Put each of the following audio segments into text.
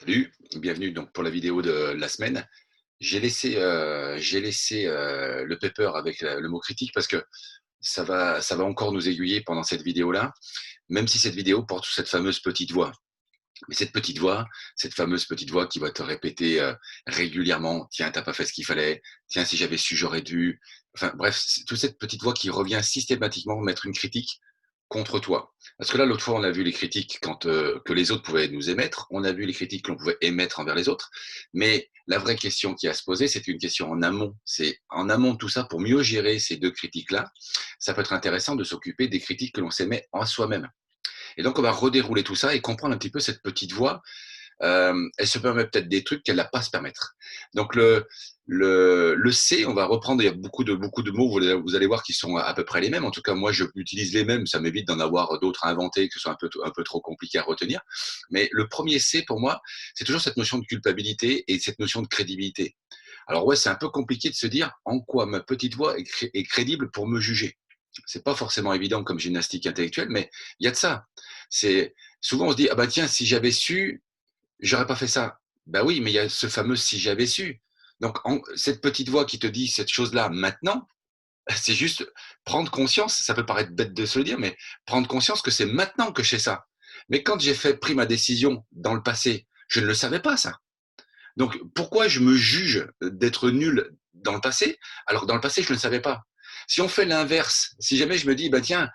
Salut, bienvenue donc pour la vidéo de la semaine. J'ai laissé le paper avec le mot critique parce que ça va encore nous aiguiller pendant cette vidéo-là, même si cette vidéo porte sur cette fameuse petite voix. Mais cette petite voix, cette fameuse petite voix qui va te répéter régulièrement, tiens, t'as pas fait ce qu'il fallait, tiens, si j'avais su, j'aurais dû. Enfin bref, c'est toute cette petite voix qui revient systématiquement mettre une critique contre toi. Parce que là, l'autre fois, on a vu les critiques que les autres pouvaient nous émettre, on a vu les critiques que l'on pouvait émettre envers les autres, mais la vraie question qui a à se poser, c'est une question en amont. C'est en amont de tout ça, pour mieux gérer ces deux critiques-là, ça peut être intéressant de s'occuper des critiques que l'on s'émet en soi-même. Et donc, on va redérouler tout ça et comprendre un petit peu cette petite voix. Elle se permet peut-être des trucs qu'elle n'a pas à se permettre. Donc, le C, on va reprendre, il y a beaucoup de mots, vous allez voir, qui sont à peu près les mêmes. En tout cas, moi, je utilise les mêmes, ça m'évite d'en avoir d'autres à inventer, que ce soit un peu trop compliqué à retenir. Mais le premier C, pour moi, c'est toujours cette notion de culpabilité et cette notion de crédibilité. Alors ouais, c'est un peu compliqué de se dire en quoi ma petite voix est crédible pour me juger. C'est pas forcément évident comme gymnastique intellectuelle, mais il y a de ça. C'est souvent on se dit ah bah tiens, si j'avais su, j'aurais pas fait ça. Bah oui, mais il y a ce fameux si j'avais su. Donc cette petite voix qui te dit cette chose-là maintenant, c'est juste prendre conscience. Ça peut paraître bête de se le dire, mais prendre conscience que c'est maintenant que je sais ça. Mais quand pris ma décision dans le passé, je ne le savais pas ça. Donc pourquoi je me juge d'être nul dans le passé alors que dans le passé je ne le savais pas. Si on fait l'inverse, si jamais je me dis bah tiens,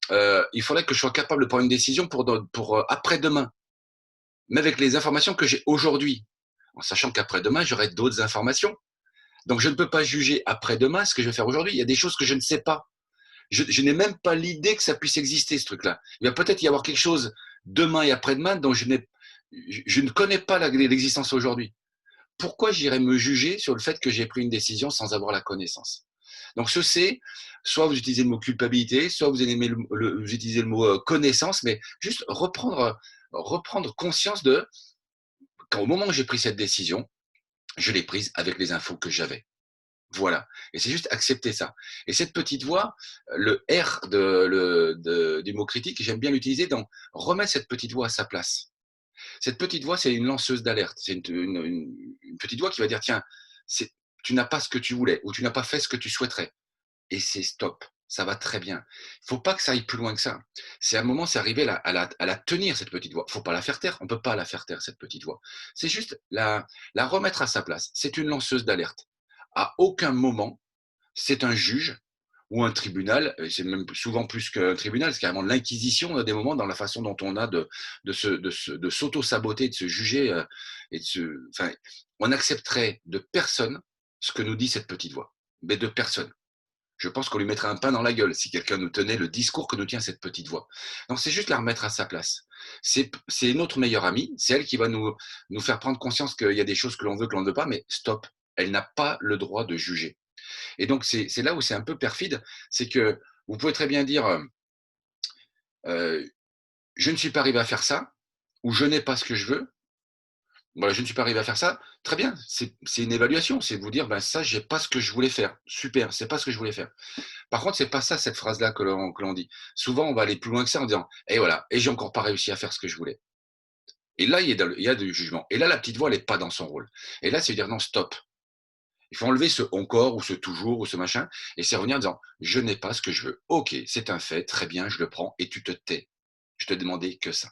il faudrait que je sois capable de prendre une décision pour après-demain, mais avec les informations que j'ai aujourd'hui, en sachant qu'après-demain j'aurai d'autres informations. Donc je ne peux pas juger après-demain ce que je vais faire aujourd'hui. Il y a des choses que je ne sais pas. Je n'ai même pas l'idée que ça puisse exister ce truc-là. Il va peut-être y avoir quelque chose demain et après-demain dont je ne connais pas l'existence aujourd'hui. Pourquoi j'irais me juger sur le fait que j'ai pris une décision sans avoir la connaissance? Donc ce c'est, soit vous utilisez le mot culpabilité, soit vous utilisez le mot connaissance, mais juste reprendre conscience de qu'au moment où j'ai pris cette décision, je l'ai prise avec les infos que j'avais. Voilà. Et c'est juste accepter ça. Et cette petite voix, le R du mot critique, j'aime bien l'utiliser dans remettre cette petite voix à sa place. Cette petite voix, c'est une lanceuse d'alerte. C'est une petite voix qui va dire, tiens, tu n'as pas ce que tu voulais ou tu n'as pas fait ce que tu souhaiterais. Et c'est stop. Ça va très bien. Il ne faut pas que ça aille plus loin que ça. C'est un moment, c'est arriver à la tenir, cette petite voix. Il ne faut pas la faire taire. On ne peut pas la faire taire, cette petite voix. C'est juste la remettre à sa place. C'est une lanceuse d'alerte. À aucun moment, c'est un juge ou un tribunal, et c'est même souvent plus qu'un tribunal, c'est carrément l'inquisition à des moments dans la façon dont on a de s'auto-saboter, de se juger, et enfin, on n'accepterait de personne ce que nous dit cette petite voix, mais de personne. Je pense qu'on lui mettrait un pain dans la gueule si quelqu'un nous tenait le discours que nous tient cette petite voix. Donc c'est juste la remettre à sa place. C'est notre meilleure amie, c'est elle qui va nous faire prendre conscience qu'il y a des choses que l'on ne veut pas, mais stop, elle n'a pas le droit de juger. Et donc, c'est là où c'est un peu perfide, c'est que vous pouvez très bien dire je ne suis pas arrivé à faire ça, ou je n'ai pas ce que je veux. Voilà, je ne suis pas arrivé à faire ça. Très bien, c'est une évaluation, c'est de vous dire ben, ça, j'ai pas ce que je voulais faire. Super, c'est pas ce que je voulais faire. Par contre, c'est pas ça cette phrase-là que l'on dit. Souvent, on va aller plus loin que ça en disant et voilà, et j'ai encore pas réussi à faire ce que je voulais. Et là, il y a du jugement. Et là, la petite voix, elle n'est pas dans son rôle. Et là, c'est dire non, stop. Il faut enlever ce encore ou ce toujours ou ce machin et c'est revenir en disant je n'ai pas ce que je veux. Ok, c'est un fait, très bien, je le prends et tu te tais. Je te demandais que ça.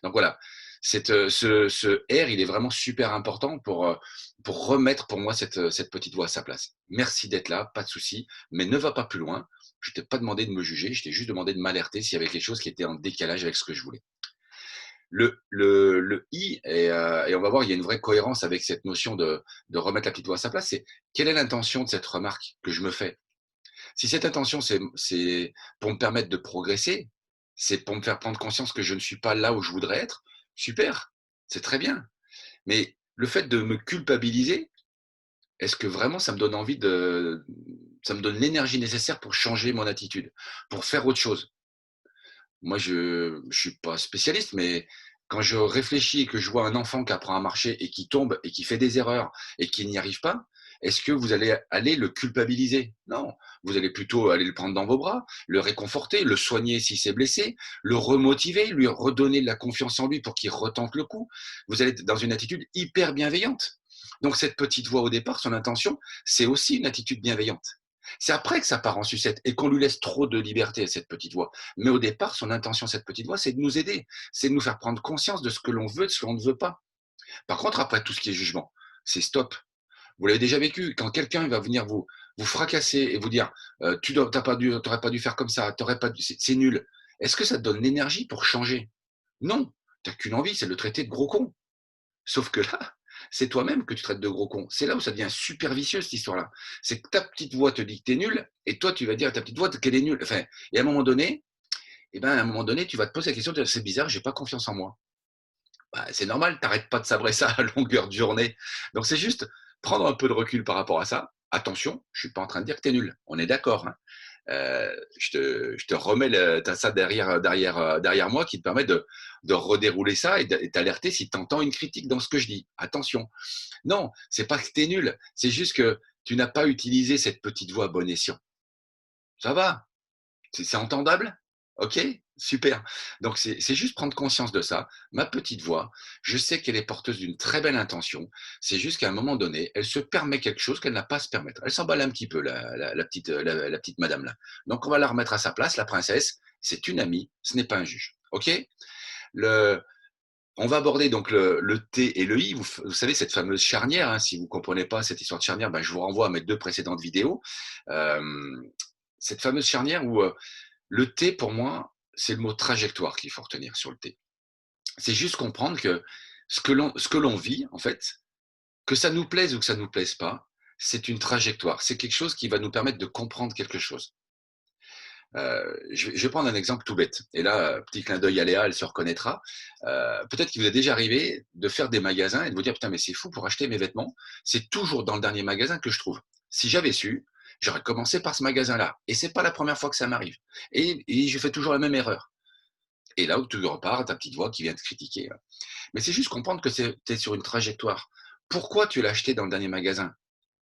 Donc voilà, ce R, il est vraiment super important pour remettre pour moi cette petite voix à sa place. Merci d'être là, pas de souci, mais ne va pas plus loin. Je t'ai pas demandé de me juger, je t'ai juste demandé de m'alerter s'il y avait quelque chose qui était en décalage avec ce que je voulais. Le I, et on va voir, il y a une vraie cohérence avec cette notion de remettre la petite voix à sa place, c'est quelle est l'intention de cette remarque que je me fais? Si cette intention, c'est pour me permettre de progresser, c'est pour me faire prendre conscience que je ne suis pas là où je voudrais être, super, c'est très bien. Mais le fait de me culpabiliser, est-ce que vraiment ça me donne l'énergie nécessaire pour changer mon attitude, pour faire autre chose? Moi, je suis pas spécialiste, mais quand je réfléchis et que je vois un enfant qui apprend à marcher et qui tombe et qui fait des erreurs et qui n'y arrive pas, Est-ce que vous allez aller le culpabiliser? Non, vous allez plutôt aller le prendre dans vos bras, le réconforter, le soigner si c'est blessé, le remotiver, lui redonner de la confiance en lui pour qu'il retente le coup. Vous allez être dans une attitude hyper bienveillante. Donc cette petite voix au départ, son intention, c'est aussi une attitude bienveillante. C'est après que ça part en sucette et qu'on lui laisse trop de liberté à cette petite voix. Mais au départ, son intention, cette petite voix, c'est de nous aider, c'est de nous faire prendre conscience de ce que l'on veut, de ce que l'on ne veut pas. Par contre, après tout ce qui est jugement, c'est stop. Vous l'avez déjà vécu, quand quelqu'un va venir vous fracasser et vous dire tu n'aurais pas dû faire comme ça, c'est nul. Est-ce que ça te donne l'énergie pour changer? Non, tu n'as qu'une envie, c'est de le traiter de gros con. Sauf que là, c'est toi-même que tu traites de gros con. C'est là où ça devient super vicieux, cette histoire-là. C'est que ta petite voix te dit que tu es nul, et toi, tu vas dire à ta petite voix qu'elle est nulle. Enfin, et à un moment donné, tu vas te poser la question, c'est bizarre, j'ai pas confiance en moi. Bah, c'est normal, t'arrêtes pas de sabrer ça à longueur de journée. Donc c'est juste prendre un peu de recul par rapport à ça. Attention, je suis pas en train de dire que tu es nul. On est d'accord, hein. Je te remets ça derrière moi qui te permet de redérouler ça et t'alerter si tu entends une critique dans ce que je dis. Attention. Non, c'est pas que tu es nul, c'est juste que tu n'as pas utilisé cette petite voix à bon escient. Ça va, c'est entendable? OK, super. Donc c'est juste prendre conscience de ça. Ma petite voix, je sais qu'elle est porteuse d'une très belle intention. C'est juste qu'à un moment donné, elle se permet quelque chose qu'elle n'a pas à se permettre. Elle s'emballe un petit peu, la petite madame là. Donc on va la remettre à sa place, la princesse. C'est une amie, ce n'est pas un juge. OK? Le, on va aborder donc le T et le I. Vous savez, cette fameuse charnière, hein, si vous ne comprenez pas cette histoire de charnière, ben, je vous renvoie à mes deux précédentes vidéos. Euh, cette fameuse charnière où le T, pour moi, c'est le mot trajectoire qu'il faut retenir sur le T. C'est juste comprendre que ce que l'on vit, en fait, que ça nous plaise ou que ça ne nous plaise pas, c'est une trajectoire. C'est quelque chose qui va nous permettre de comprendre quelque chose. Je vais prendre un exemple tout bête. Et là, petit clin d'œil à Léa, elle se reconnaîtra. Peut-être qu'il vous est déjà arrivé de faire des magasins et de vous dire, putain, mais c'est fou, pour acheter mes vêtements, c'est toujours dans le dernier magasin que je trouve. Si j'avais su, j'aurais commencé par ce magasin-là. Et c'est pas la première fois que ça m'arrive. Et je fais toujours la même erreur. Et là où tu repars, ta petite voix qui vient te critiquer. Mais c'est juste comprendre que tu es sur une trajectoire. Pourquoi tu l'as acheté dans le dernier magasin?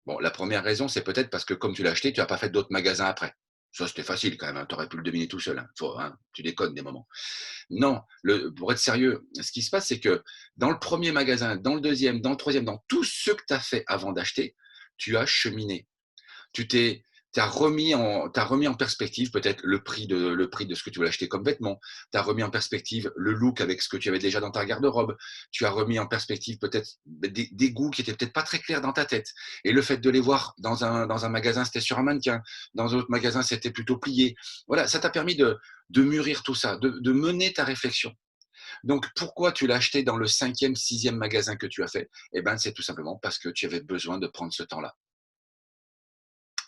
Bon, la première raison, c'est peut-être parce que comme tu l'as acheté, tu n'as pas fait d'autres magasins après. Ça, c'était facile quand même, hein. Tu aurais pu le deviner tout seul, hein. Tu déconnes des moments. Non, pour être sérieux, ce qui se passe, c'est que dans le premier magasin, dans le deuxième, dans le troisième, dans tous ceux que tu as fait avant d'acheter, tu as cheminé. Tu t'as remis en perspective peut-être le prix de ce que tu voulais acheter comme vêtement. Tu as remis en perspective le look avec ce que tu avais déjà dans ta garde-robe. Tu as remis en perspective peut-être des goûts qui étaient peut-être pas très clairs dans ta tête. Et le fait de les voir dans un magasin, c'était sur un mannequin. Dans un autre magasin, c'était plutôt plié. Voilà, ça t'a permis de mûrir tout ça, de mener ta réflexion. Donc, pourquoi tu l'as acheté dans le cinquième, sixième magasin que tu as fait? Eh ben, c'est tout simplement parce que tu avais besoin de prendre ce temps-là.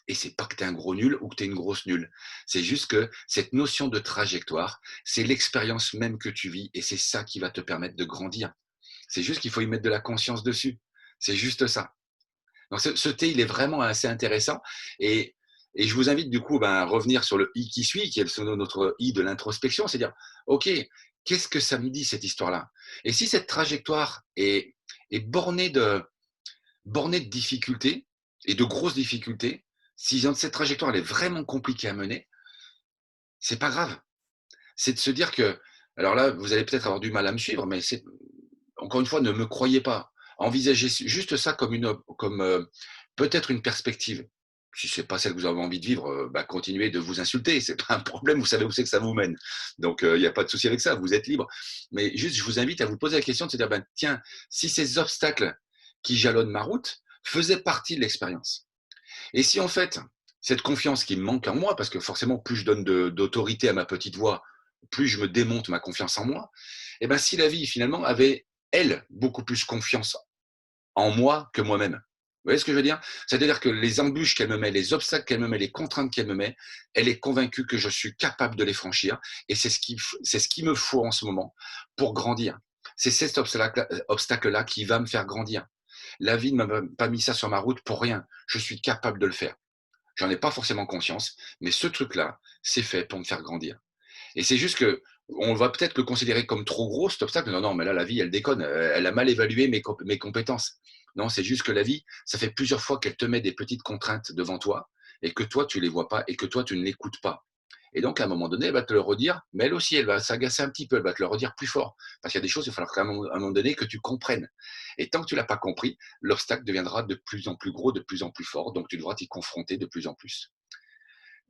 Et c'est pas que tu es un gros nul ou que tu es une grosse nulle. C'est juste que cette notion de trajectoire, c'est l'expérience même que tu vis et c'est ça qui va te permettre de grandir. C'est juste qu'il faut y mettre de la conscience dessus. C'est juste ça. Donc ce thé, il est vraiment assez intéressant et je vous invite du coup à revenir sur le I qui suit, qui est notre I de l'introspection, c'est dire, OK, qu'est-ce que ça me dit cette histoire-là? Et si cette trajectoire est bornée de difficultés et de grosses difficultés, si cette trajectoire elle est vraiment compliquée à mener, c'est pas grave. C'est de se dire que, alors là, vous allez peut-être avoir du mal à me suivre, mais c'est encore une fois, ne me croyez pas. Envisagez juste ça comme peut-être une perspective. Si c'est pas celle que vous avez envie de vivre, continuez de vous insulter. C'est pas un problème. Vous savez où c'est que ça vous mène. Donc il n'y a pas de souci avec ça. Vous êtes libre. Mais juste, je vous invite à vous poser la question de se dire, tiens, si ces obstacles qui jalonnent ma route faisaient partie de l'expérience. Et si en fait, cette confiance qui me manque en moi, parce que forcément, plus je donne d'autorité à ma petite voix, plus je me démonte ma confiance en moi, et ben si la vie finalement avait, elle, beaucoup plus confiance en moi que moi-même. Vous voyez ce que je veux dire? C'est-à-dire que les embûches qu'elle me met, les obstacles qu'elle me met, les contraintes qu'elle me met, elle est convaincue que je suis capable de les franchir. Et c'est ce qui me faut en ce moment pour grandir. C'est cet obstacle-là qui va me faire grandir. La vie ne m'a pas mis ça sur ma route pour rien. Je suis capable de le faire. J'en ai pas forcément conscience, mais ce truc-là, c'est fait pour me faire grandir. Et c'est juste que on va peut-être le considérer comme trop gros, cet obstacle. Non, non, mais là, la vie, elle déconne. Elle a mal évalué mes compétences. Non, c'est juste que la vie, ça fait plusieurs fois qu'elle te met des petites contraintes devant toi et que toi, tu ne les vois pas et que toi, tu ne l'écoutes pas. Et donc, à un moment donné, elle va te le redire, mais elle aussi, elle va s'agacer un petit peu, elle va te le redire plus fort. Parce qu'il y a des choses, il va falloir qu'à un moment donné que tu comprennes. Et tant que tu ne l'as pas compris, l'obstacle deviendra de plus en plus gros, de plus en plus fort. Donc, tu devras t'y confronter de plus en plus.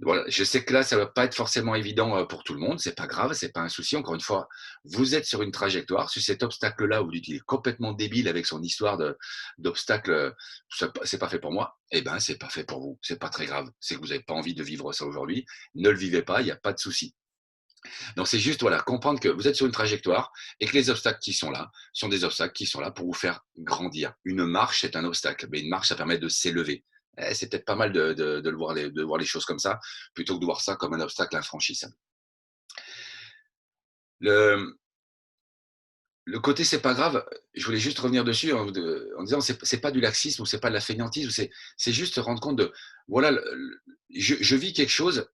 Voilà, je sais que là, ça va pas être forcément évident pour tout le monde. C'est pas grave, c'est pas un souci. Encore une fois, vous êtes sur une trajectoire. Sur cet obstacle-là, où il est complètement débile avec son histoire d'obstacle, c'est pas fait pour moi. Eh ben, c'est pas fait pour vous. C'est pas très grave. C'est que vous n'avez pas envie de vivre ça aujourd'hui. Ne le vivez pas. Il n'y a pas de souci. Donc, c'est juste, voilà, comprendre que vous êtes sur une trajectoire et que les obstacles qui sont là sont des obstacles qui sont là pour vous faire grandir. Une marche, c'est un obstacle. Mais une marche, ça permet de s'élever. C'est peut-être pas mal de voir les choses comme ça, plutôt que de voir ça comme un obstacle infranchissable. Le, le côté c'est pas grave, je voulais juste revenir dessus en disant c'est pas du laxisme ou c'est pas de la fainéantise, c'est juste se rendre compte de voilà, je vis quelque chose,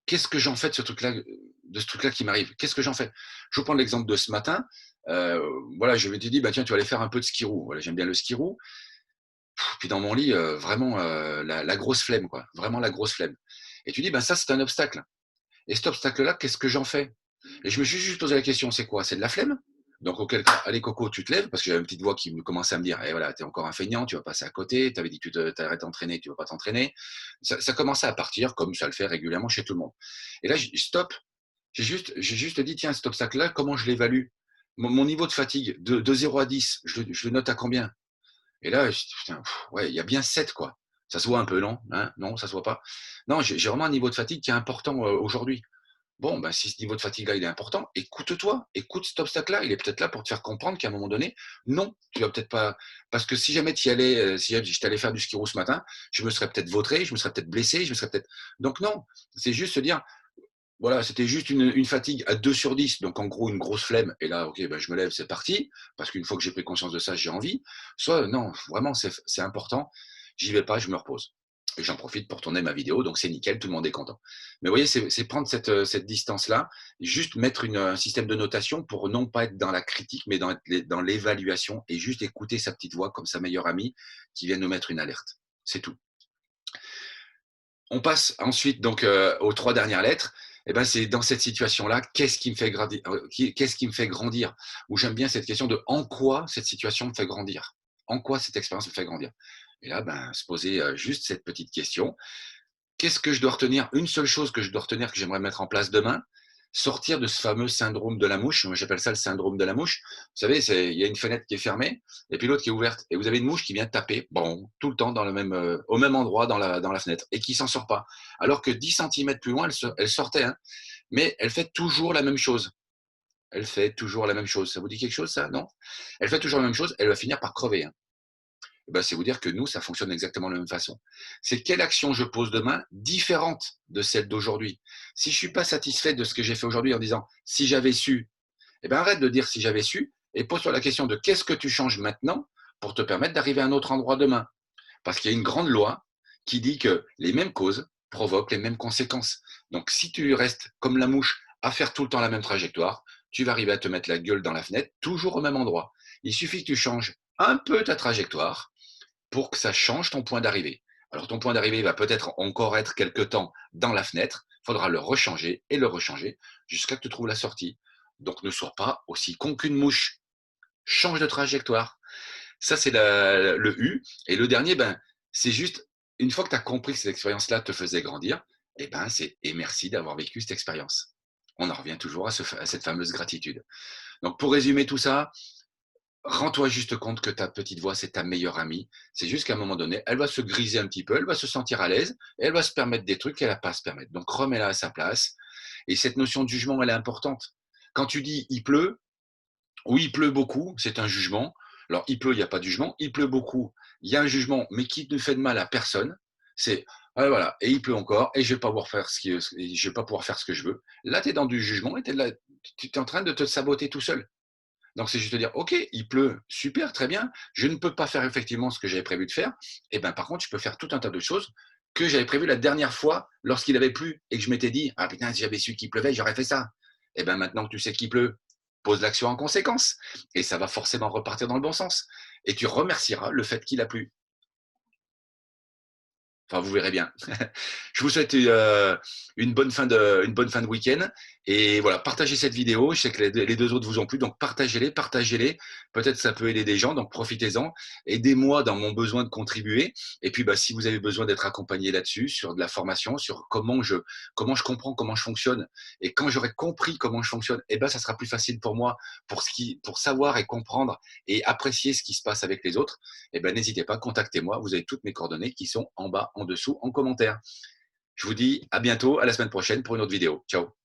qu'est-ce que j'en fais de ce truc-là qui m'arrive? Qu'est-ce que j'en fais? Je vous prends l'exemple de ce matin. Euh, voilà, je m'étais dit, bah tiens, tu vas aller faire un peu de ski roue. Voilà, j'aime bien le ski roue. Puis dans mon lit, vraiment la grosse flemme, quoi. Vraiment la grosse flemme. Et tu dis, bah ça, c'est un obstacle. Et cet obstacle-là, qu'est-ce que j'en fais? Et je me suis juste posé la question, c'est quoi? C'est de la flemme? Donc, auquel cas, allez, Coco, tu te lèves, parce que j'avais une petite voix qui me commençait à me dire, eh voilà, t'es encore un feignant, tu vas passer à côté, t'avais dit que tu t'arrêtes d'entraîner, tu vas pas t'entraîner. Ça commençait à partir, comme ça le fait régulièrement chez tout le monde. Et là, stop, j'ai juste dit, tiens, cet obstacle-là, comment je l'évalue? Mon niveau de fatigue, de 0 à 10, je le note à combien? Et là, je dis, putain, ouais, il y a bien 7, quoi. Ça se voit un peu, non? Hein, non, ça se voit pas. Non, j'ai vraiment un niveau de fatigue qui est important aujourd'hui. Bon, ben, si ce niveau de fatigue-là, il est important, écoute-toi, écoute cet obstacle-là. Il est peut-être là pour te faire comprendre qu'à un moment donné, non, tu vas peut-être pas. Parce que si jamais tu y allais, si j'étais allé faire du ski roue ce matin, je me serais peut-être vautré, je me serais peut-être blessé, je me serais peut-être. Donc, non, c'est juste se dire, voilà, c'était juste une fatigue à 2 sur 10, donc en gros une grosse flemme. Et là, ok, ben, je me lève, c'est parti, parce qu'une fois que j'ai pris conscience de ça, j'ai envie. Soit, non, vraiment, c'est important, j'y vais pas, je me repose. Et j'en profite pour tourner ma vidéo, donc c'est nickel, tout le monde est content. Mais vous voyez, c'est prendre cette distance-là, juste mettre un système de notation pour non pas être dans la critique, mais dans l'évaluation et juste écouter sa petite voix comme sa meilleure amie qui vient nous mettre une alerte. C'est tout. On passe ensuite donc aux 3 dernières lettres. Eh ben, c'est dans cette situation-là, qu'est-ce qui me fait grandir, qu'est-ce qui me fait grandir? Ou j'aime bien cette question de en quoi cette situation me fait grandir? En quoi cette expérience me fait grandir? Et là, ben, se poser juste cette petite question. Qu'est-ce que je dois retenir? Une seule chose que je dois retenir, que j'aimerais mettre en place demain, sortir de ce fameux syndrome de la mouche. Moi, j'appelle ça le syndrome de la mouche. Vous savez, il y a une fenêtre qui est fermée et puis l'autre qui est ouverte. Et vous avez une mouche qui vient taper, bon, tout le temps au même endroit dans la fenêtre et qui s'en sort pas. Alors que 10 centimètres plus loin, elle sortait, hein, mais elle fait toujours la même chose. Elle fait toujours la même chose. Ça vous dit quelque chose, ça? Non? Elle fait toujours la même chose, elle va finir par crever, hein. Eh ben, c'est vous dire que nous, ça fonctionne exactement de la même façon. C'est quelle action je pose demain différente de celle d'aujourd'hui. Si je ne suis pas satisfait de ce que j'ai fait aujourd'hui en disant si j'avais su, eh ben, arrête de dire si j'avais su et pose-toi la question de qu'est-ce que tu changes maintenant pour te permettre d'arriver à un autre endroit demain. Parce qu'il y a une grande loi qui dit que les mêmes causes provoquent les mêmes conséquences. Donc si tu restes comme la mouche à faire tout le temps la même trajectoire, tu vas arriver à te mettre la gueule dans la fenêtre, toujours au même endroit. Il suffit que tu changes un peu ta trajectoire pour que ça change ton point d'arrivée. Alors ton point d'arrivée va peut-être encore être quelque temps dans la fenêtre, il faudra le rechanger et le rechanger jusqu'à ce que tu trouves la sortie. Donc ne sois pas aussi con qu'une mouche. Change de trajectoire. Ça, c'est le U. Et le dernier, ben, c'est juste, une fois que tu as compris que cette expérience-là te faisait grandir, et merci d'avoir vécu cette expérience. On en revient toujours à cette fameuse gratitude. Donc pour résumer tout ça, rends-toi juste compte que ta petite voix, c'est ta meilleure amie. C'est juste qu'à un moment donné, elle va se griser un petit peu, elle va se sentir à l'aise, et elle va se permettre des trucs qu'elle n'a pas à se permettre. Donc remets-la à sa place. Et cette notion de jugement, elle est importante. Quand tu dis il pleut, ou il pleut beaucoup, c'est un jugement. Alors il pleut, il n'y a pas de jugement. Il pleut beaucoup, il y a un jugement, mais qui ne fait de mal à personne. C'est voilà, et il pleut encore, et je ne vais pas pouvoir faire je vais pas pouvoir faire ce que je veux. Là, tu es dans du jugement et tu es en train de te saboter tout seul. Donc, c'est juste de dire, OK, il pleut, super, très bien, je ne peux pas faire effectivement ce que j'avais prévu de faire. Et ben, par contre, je peux faire tout un tas de choses que j'avais prévu la dernière fois lorsqu'il avait plu et que je m'étais dit, ah putain, si j'avais su qu'il pleuvait, j'aurais fait ça. Et ben maintenant que tu sais qu'il pleut, pose l'action en conséquence. Et ça va forcément repartir dans le bon sens. Et tu remercieras le fait qu'il a plu. Enfin, vous verrez bien. Je vous souhaite une bonne fin de week-end. Et voilà, partagez cette vidéo. Je sais que les deux autres vous ont plu, donc partagez-les, partagez-les. Peut-être ça peut aider des gens, donc profitez-en. Aidez-moi dans mon besoin de contribuer. Et puis, bah, si vous avez besoin d'être accompagné là-dessus, sur de la formation, sur comment je comprends, comment je fonctionne, et quand j'aurai compris comment je fonctionne, eh ben, ça sera plus facile pour moi pour savoir et comprendre et apprécier ce qui se passe avec les autres. Eh ben, n'hésitez pas, contactez-moi. Vous avez toutes mes coordonnées qui sont en bas, en dessous, en commentaire. Je vous dis à bientôt, à la semaine prochaine pour une autre vidéo. Ciao.